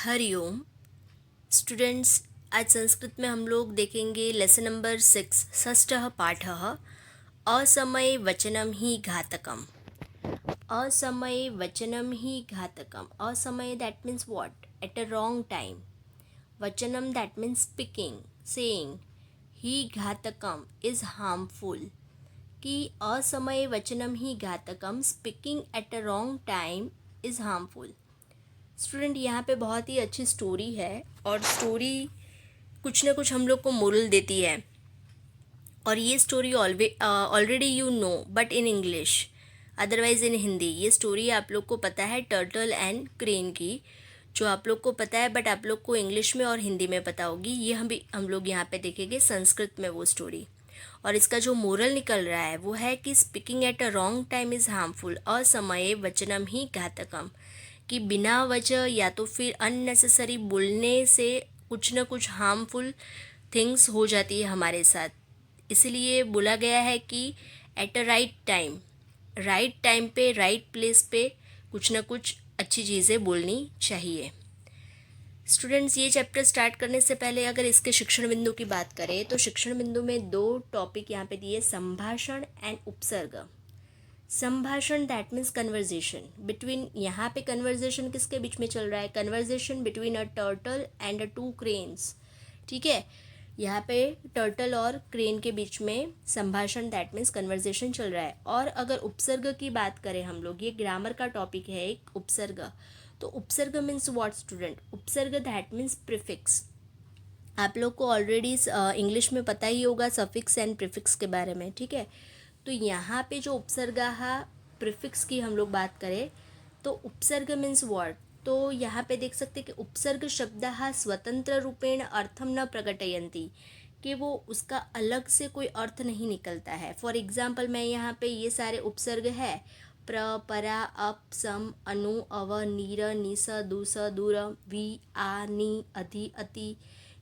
Hariom students. आज संस्कृत में हम लोग देखेंगे लेसन नंबर 6 षष्ठः पाठः असमये वचनं हि घातकम्। असमये वचनं हि घातकम्। असमये that means what? At a wrong time. वचनम दैट मीन्स स्पीकिंग, सेइंग। ही घातकम इज हार्मफुल। कि असमये वचनम ही घातकम, speaking at a wrong time is harmful. Student, यहाँ पे बहुत ही अच्छी स्टोरी है और स्टोरी कुछ ना कुछ हम लोग को मोरल देती है। और ये story already you know but in English, otherwise in Hindi. ये स्टोरी आप लोग को पता है टर्टल एंड क्रेन की, जो आप लोग को पता है बट आप लोग को इंग्लिश में और हिंदी में पता होगी। ये हम लोग यहाँ पे देखेंगे संस्कृत में वो स्टोरी। और इसका जो मोरल निकल रहा है वो है कि speaking at a wrong time is harmful, असमये वचनम ही घातकम। कि बिना वजह या तो फिर अननेसेसरी बोलने से कुछ ना कुछ हार्मफुल थिंग्स हो जाती है हमारे साथ। इसलिए बोला गया है कि एट अ राइट टाइम पे राइट प्लेस पे कुछ ना कुछ अच्छी चीज़ें बोलनी चाहिए। स्टूडेंट्स, ये चैप्टर स्टार्ट करने से पहले अगर इसके शिक्षण बिंदु की बात करें तो शिक्षण बिंदु में दो टॉपिक यहाँ पे दिए, संभाषण एंड उपसर्ग। संभाषण दैट मीन्स कन्वर्जेशन बिटवीन, यहाँ पे कन्वर्जेशन किसके बीच में चल रहा है? Conversation between a turtle and a two cranes. ठीक है, यहाँ पे टर्टल और क्रेन के बीच में संभाषण दैट मीन्स कन्वर्जेशन चल रहा है। और अगर उपसर्ग की बात करें हम लोग, ये ग्रामर का टॉपिक है एक उपसर्ग। तो उपसर्ग मीन्स व्हाट स्टूडेंट? उपसर्ग दैट मीन्स प्रीफिक्स। आप लोग को ऑलरेडी इंग्लिश में पता ही होगा सफिक्स एंड प्रीफिक्स के बारे में। ठीक है, तो यहाँ पे जो उपसर्ग प्रीफिक्स की हम लोग बात करें तो उपसर्ग मीन्स व्हाट? तो यहाँ पे देख सकते कि उपसर्ग शब्दः स्वतंत्र रूपेण अर्थम न प्रकटयन्ति, कि वो उसका अलग से कोई अर्थ नहीं निकलता है। फॉर एग्जाम्पल, मैं यहाँ पे ये सारे उपसर्ग है प्र, परा, अप, सम, अनु, अव, नीर, निस, दुस, दूर, वी, आ, नी, अधि, अति,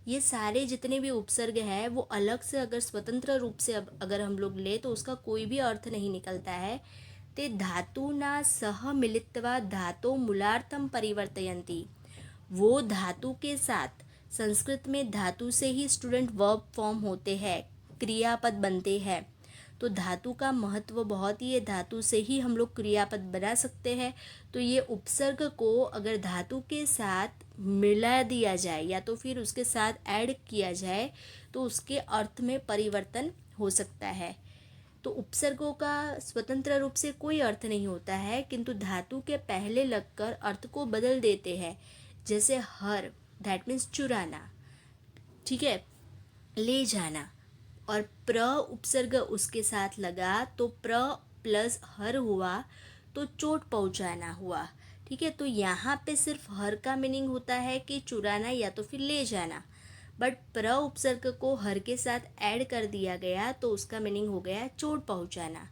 ये सारे जितने भी उपसर्ग है वो अलग से अगर स्वतंत्र रूप से अगर हम लोग ले तो उसका कोई भी अर्थ नहीं निकलता है। ते धातुना सह मिलित्वा धातो मूलार्थम परिवर्तयन्ति। वो धातु के साथ, संस्कृत में धातु से ही स्टूडेंट वर्ब फॉर्म होते हैं, क्रियापद बनते हैं। तो धातु का महत्व बहुत ही है, धातु से ही हम लोग क्रियापद बना सकते हैं। तो ये उपसर्ग को अगर धातु के साथ मिला दिया जाए या तो फिर उसके साथ ऐड किया जाए तो उसके अर्थ में परिवर्तन हो सकता है। तो उपसर्गों का स्वतंत्र रूप से कोई अर्थ नहीं होता है, किंतु धातु के पहले लगकर अर्थ को बदल देते हैं। जैसे हर दैट मीन्स चुराना, ठीक है, ले जाना। और प्र उपसर्ग उसके साथ लगा तो प्र प्लस हर हुआ तो चोट पहुंचाना हुआ। ठीक है, तो यहाँ पे सिर्फ हर का मीनिंग होता है कि चुराना या तो फिर ले जाना, बट प्र उपसर्ग को हर के साथ ऐड कर दिया गया तो उसका मीनिंग हो गया चोट पहुंचाना।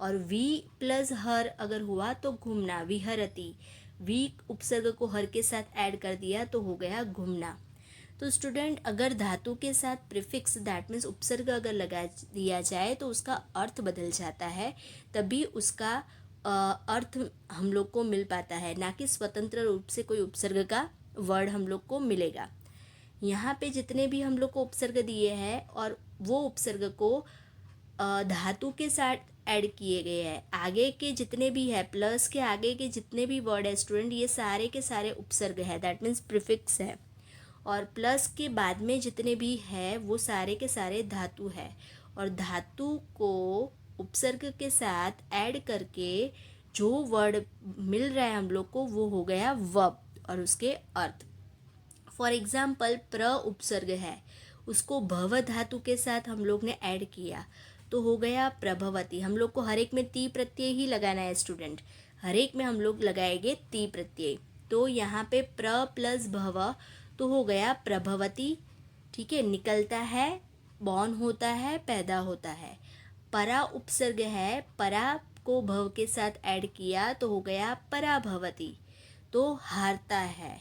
और वी प्लस हर अगर हुआ तो घूमना, विहरती। वी उपसर्ग को हर के साथ ऐड कर दिया तो हो गया घूमना। तो स्टूडेंट, अगर धातु के साथ प्रीफिक्स दैट मीन्स उपसर्ग अगर लगा दिया जाए तो उसका अर्थ बदल जाता है, तभी उसका अर्थ हम लोग को मिल पाता है, ना कि स्वतंत्र रूप से कोई उपसर्ग का वर्ड हम लोग को मिलेगा। यहाँ पे जितने भी हम लोग को उपसर्ग दिए हैं और वो उपसर्ग को धातु के साथ ऐड किए गए हैं। आगे के जितने भी है, प्लस के आगे के जितने भी वर्ड है स्टूडेंट, ये सारे के सारे उपसर्ग है, दैट मीन्स प्रीफिक्स है। और प्लस के बाद में जितने भी है वो सारे के सारे धातु है। और धातु को उपसर्ग के साथ ऐड करके जो वर्ड मिल रहा है हम लोग को वो हो गया वर्ब और उसके अर्थ। फॉर एग्जाम्पल, प्र उपसर्ग है, उसको भव धातु के साथ हम लोग ने ऐड किया तो हो गया प्रभवती। हम लोग को हर एक में ती प्रत्यय ही लगाना है स्टूडेंट, हर एक में हम लोग लगाएंगे ती प्रत्यय। तो यहाँ पे प्र प्लस भव तो हो गया प्रभवती। ठीक है, निकलता है, बॉर्न होता है, पैदा होता है। परा उपसर्ग है, परा को भव के साथ ऐड किया तो हो गया पराभवती, तो हारता है।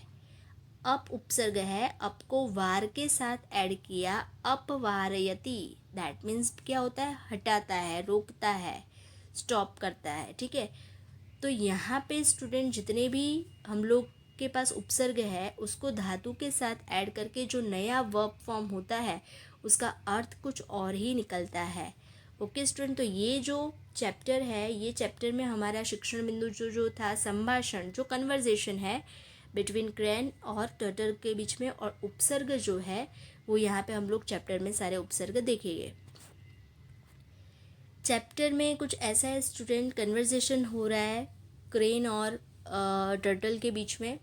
अप उपसर्ग है, अप को वार के साथ ऐड किया अपवारयति, दैट मीन्स क्या होता है? हटाता है, रोकता है, स्टॉप करता है। ठीक है, तो यहाँ पे स्टूडेंट जितने भी हम लोग के पास उपसर्ग है उसको धातु के साथ ऐड करके जो नया वर्ब फॉर्म होता है उसका अर्थ कुछ और ही निकलता है। ओके स्टूडेंट, तो ये जो चैप्टर है, ये चैप्टर में हमारा शिक्षण बिंदु जो था संभाषण, जो कन्वर्जेशन है बिटवीन क्रेन और टर्टल के बीच में, और उपसर्ग जो है वो यहाँ पे हम लोग चैप्टर में सारे उपसर्ग देखेंगे। चैप्टर में कुछ ऐसा है स्टूडेंट, कन्वर्जेशन हो रहा है क्रेन और टर्टल के बीच में,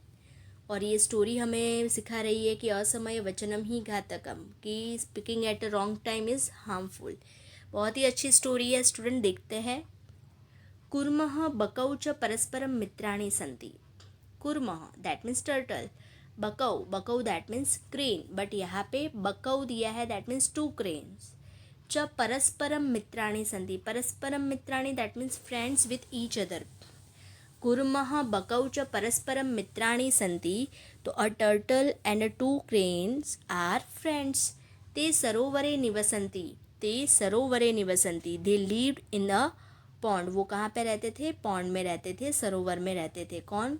और ये स्टोरी हमें सिखा रही है कि असमय वचनम ही घातकम, कि speaking at a wrong time is harmful. बहुत ही अच्छी स्टोरी है स्टूडेंट, देखते हैं। कुर्मः बकौ च परस्परम मित्राणि सन्ति। कुर्मः दैट मीन्स टर्टल, बकौ, बकौ दैट मीन्स क्रेन, बट यहाँ पे बकौ दिया है दैट मीन्स टू क्रेन्स। च परस्परम मित्राणि सन्ति, परस्परम मित्राणि that means friends with each other. कुर्मः बकौ च परस्परम मित्राणि सन्ति, तो a turtle and two cranes are friends. ते सरोवरे निवसन्ति, ते सरोवरे निवसन्ति, they lived in a pond, वो कहाँ पे रहते थे, पॉन्ड में रहते थे, सरोवर में रहते थे। कौन,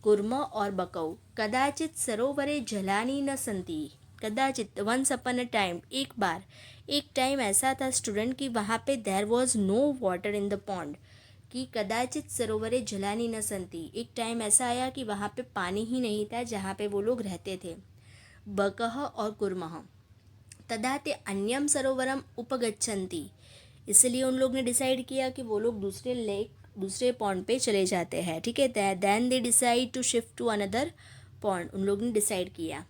कुर्म और बकौ। कदाचित सरोवरे जलानि न सन्ति, कदाचित वंस अपन अ टाइम, एक बार, एक टाइम ऐसा था स्टूडेंट कि वहाँ पे there was no water in the pond, कि कदाचित सरोवरे जलानि न सन्ति, एक टाइम ऐसा आया कि वहाँ पे पानी ही नहीं था जहाँ पे वो लोग रहते थे, बकः और कुर्मः। तदा ते अन्यम सरोवरम उपगच्छन्ति, इसलिए उन लोग ने डिसाइड किया कि वो लोग दूसरे लेक, दूसरे पॉन्ड पे चले जाते हैं, ठीक है। Then they decide to shift to another pond, उन लोग ने डिसाइड किया।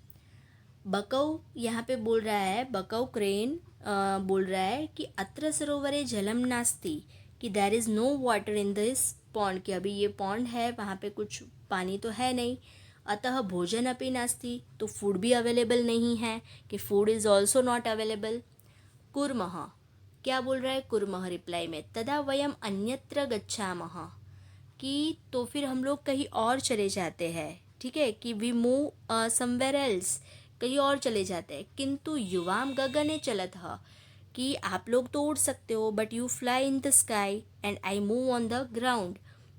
बकौ यहाँ पे बोल रहा है, बकौ क्रेन बोल रहा है कि अत्र सरोवरे जलम नास्ति, कि there is no water in this pond, कि अभी ये पॉन्ड है वहाँ पे कुछ पानी तो है नहीं। अतः भोजन अपि नास्ति, तो फूड भी अवेलेबल नहीं है, कि food is also not available. कुर्मः, क्या बोल रहा है कुर्मः रिप्लाई में, तदा वयम अन्यत्र गच्छामः, कि तो फिर हम लोग कहीं और चले जाते हैं, ठीक है, कि वी मूव समवेयर एल्स, कहीं और चले जाते हैं। किंतु युवाम गगने चलत है, कि आप लोग तो उड़ सकते हो but you fly in the sky and I move on the ground,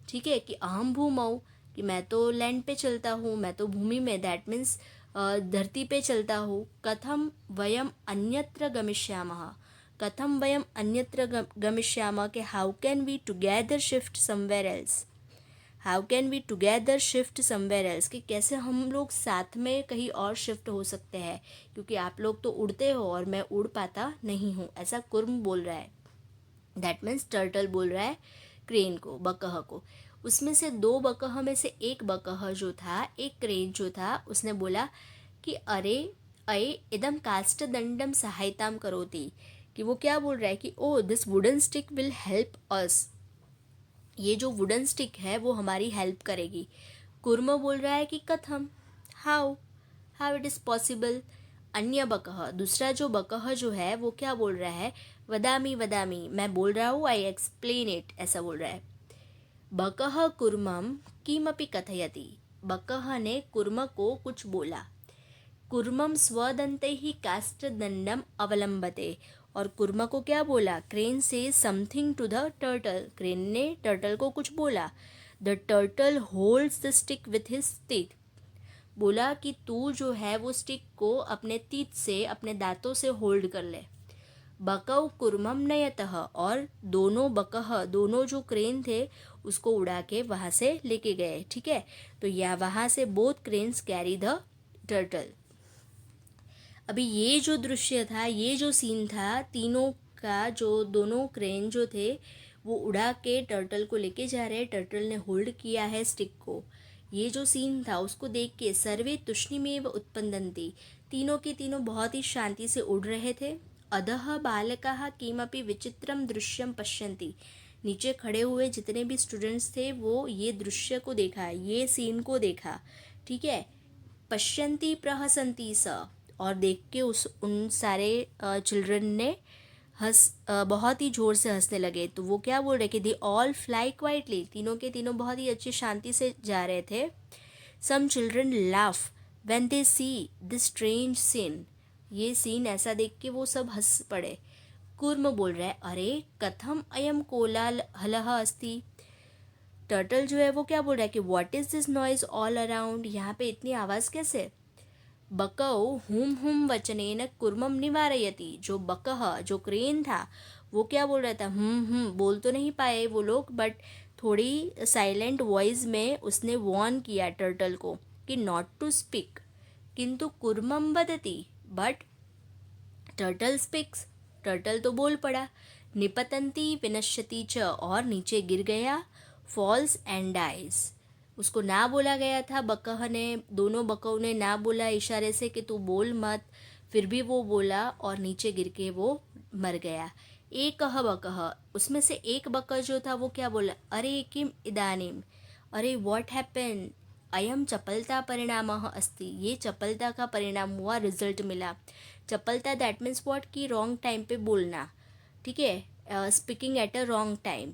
ठीक है, कि अहम भूमौ, कि मैं तो लैंड पे चलता हूँ, मैं तो भूमि में, दैट मीन्स धरती पे चलता हूँ। कथम वयम अन्यत्र गमिष्यामः, कथम वयम अन्यत्र गमिष्यामः, कि how can we together shift somewhere else, how can we together shift somewhere else, कि कैसे हम लोग साथ में कहीं और शिफ्ट हो सकते हैं, क्योंकि आप लोग तो उड़ते हो और मैं उड़ पाता नहीं हूँ, ऐसा कुर्म बोल रहा है। दैट मीन्स टर्टल बोल रहा है क्रेन को, बकह को। उसमें से दो बकह में से एक बकह जो था, एक क्रेन जो था, उसने बोला कि अरे अये इदम काष्ठदंडम सहायताम करोति, कि वो क्या बोल रहा है कि oh this wooden stick will help us, ये जो वुडन स्टिक है वो हमारी हेल्प करेगी। कुर्म बोल रहा है कि कथम, how, how it is possible. अन्य बकह, दूसरा जो बकह जो है वो क्या बोल रहा है, वदामी वदामी, मैं बोल रहा हूँ, आई एक्सप्लेन इट, ऐसा बोल रहा है। बकह कुर्मम किमपि कथयति, बकह ने कुर्म को कुछ बोला। कुर्मम स्वदंते ही काष्ठदंडम अवलंबते, और कुर्म को क्या बोला, क्रेन से something to the turtle, crane ने टर्टल को कुछ बोला। The turtle holds the stick with his teeth, बोला कि तू जो है वो स्टिक को अपने टीथ से, अपने दांतों से होल्ड कर ले। बकौ कुर्मम नयतः, और दोनों बकह, दोनों जो क्रेन थे उसको उड़ा के वहाँ से लेके गए, ठीक है। तो या वहाँ से both cranes carry the turtle. अभी ये जो दृश्य था, ये जो सीन था, तीनों का, जो दोनों क्रेन जो थे वो उड़ा के टर्टल को लेके जा रहे हैं, टर्टल ने होल्ड किया है स्टिक को। ये जो सीन था उसको देख के सर्वे तुष्णिमेव उत्पन्नन्ति, तीनों के तीनों बहुत ही शांति से उड़ रहे थे। अधः बालकाः किमपि विचित्रम दृश्यम पश्यन्ति, नीचे खड़े हुए जितने भी स्टूडेंट्स थे वो ये दृश्य को देखा, ये सीन को देखा, ठीक है। पश्यन्ति प्रहसन्ति स, और देख के उन सारे चिल्ड्रन ने बहुत ही ज़ोर से हंसने लगे। तो वो क्या बोल रहे कि दे ऑल फ्लाई क्वाइटली, तीनों के तीनों बहुत ही अच्छी शांति से जा रहे थे। Some children laugh when they see this strange scene, ये सीन ऐसा देख के वो सब हंस पड़े। कुर्म बोल रहा है, अरे कथम अयम कोलाहलः अस्ति, टर्टल जो है वो क्या बोल रहा है कि what is this noise all around, यहाँ पे इतनी आवाज़ कैसे। बकौ हुम वचनेन कुर्मम निवारयति, जो बकह जो क्रेन था वो क्या बोल रहा था, बोल तो नहीं पाए वो लोग, बट थोड़ी साइलेंट वॉइस में उसने वॉर्न किया टर्टल को कि नॉट टू स्पीक, किंतु कुर्मम वदति, बट टर्टल स्पीक्स, टर्टल तो बोल पड़ा। निपतंती विनश्यति च, और नीचे गिर गया, फॉल्स एंड डाइज, उसको ना बोला गया था, बकह ने, दोनों बकौ ने ना बोला इशारे से कि तू बोल मत, फिर भी वो बोला और नीचे गिर के वो मर गया। एक बकह, उसमें से एक बकह जो था वो क्या बोला, अरे किम इदानीम, अरे व्हाट हैपन, अयम चपलता परिणाम अस्ति, ये चपलता का परिणाम हुआ, रिजल्ट मिला। चपलता दैट मीन्स व्हाट, कि रॉन्ग टाइम पे बोलना, ठीक है, speaking at a wrong time.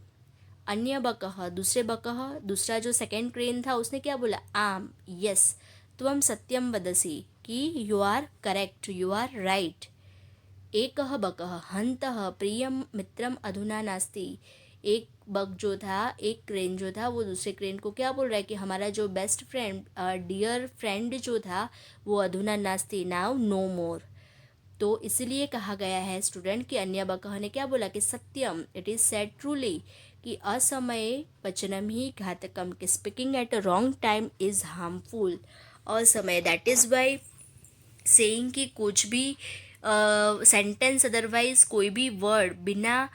अन्य बकह, दूसरे बकह, दूसरा जो सेकेंड क्रेन था उसने क्या बोला, आम यस, त्वम सत्यम वदसी, कि you are correct, you are right. एकः बकः हन्तः प्रियम मित्रम अधुना नास्ति, एक बक जो था, एक क्रेन जो था वो दूसरे क्रेन को क्या बोल रहा है कि हमारा जो बेस्ट फ्रेंड, डियर फ्रेंड जो था वो अधुना नास्ति, नाउ नो मोर। तो इसलिए कहा गया है स्टूडेंट कि अन्य बकह ने क्या बोला कि सत्यम, इट इज़ सेड ट्रूली, कि असमये वचनम ही घातकम, कि speaking at a wrong time is harmful. असमय दैट इज़ वाई सेइंग कि कुछ भी सेंटेंस, अदरवाइज कोई भी वर्ड बिना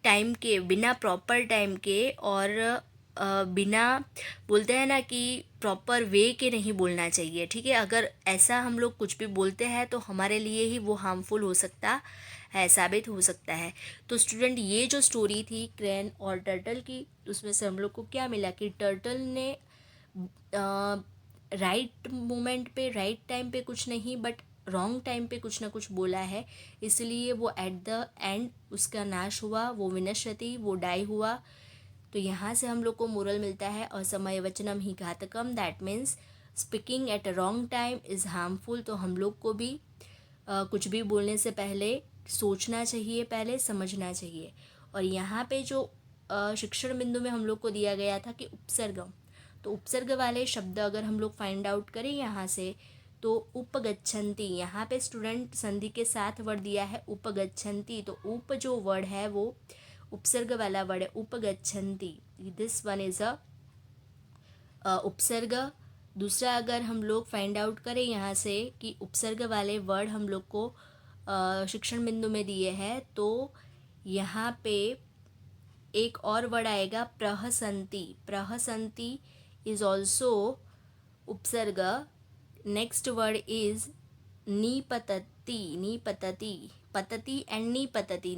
टाइम के, बिना प्रॉपर टाइम के, और बिना, बोलते हैं ना कि प्रॉपर वे के नहीं बोलना चाहिए, ठीक है। अगर ऐसा हम लोग कुछ भी बोलते हैं तो हमारे लिए ही वो हार्मफुल हो सकता है, साबित हो सकता है। तो स्टूडेंट, ये जो स्टोरी थी क्रेन और टर्टल की, उसमें से हम लोग को क्या मिला कि टर्टल ने राइट मोमेंट पे, राइट टाइम पे कुछ नहीं, बट रॉन्ग टाइम पे कुछ ना कुछ बोला है, इसलिए वो एट द एंड उसका नाश हुआ, वो विनश्यति, वो डाई हुआ। तो यहाँ से हम लोग को मोरल मिलता है, असमय वचनम ही घातकम, that means speaking at a wrong time is harmful. तो हम लोग को भी कुछ भी बोलने से पहले सोचना चाहिए, पहले समझना चाहिए। और यहाँ पे जो शिक्षण बिंदु में हम लोग को दिया गया था कि उपसर्ग, तो उपसर्ग वाले शब्द अगर हम लोग फाइंड आउट करें यहाँ से, तो उपगच्छन्ति, यहाँ पे स्टूडेंट संधि के साथ वर्ड दिया है उपगच्छन्ति, तो उप जो वर्ड है वो उपसर्ग वाला वर्ड है, उपगच्छन्ति, दिस वन इज अ उपसर्ग। दूसरा अगर हम लोग फाइंड आउट करें यहाँ से कि उपसर्ग वाले वर्ड हम लोग को शिक्षण बिंदु में दिए हैं, तो यहाँ पे एक और वर्ड आएगा प्रहसन्ति, प्रहसन्ति इज ऑल्सो उपसर्ग। नेक्स्ट वर्ड इज निपतति, निपतति, पतति एंड निपतति,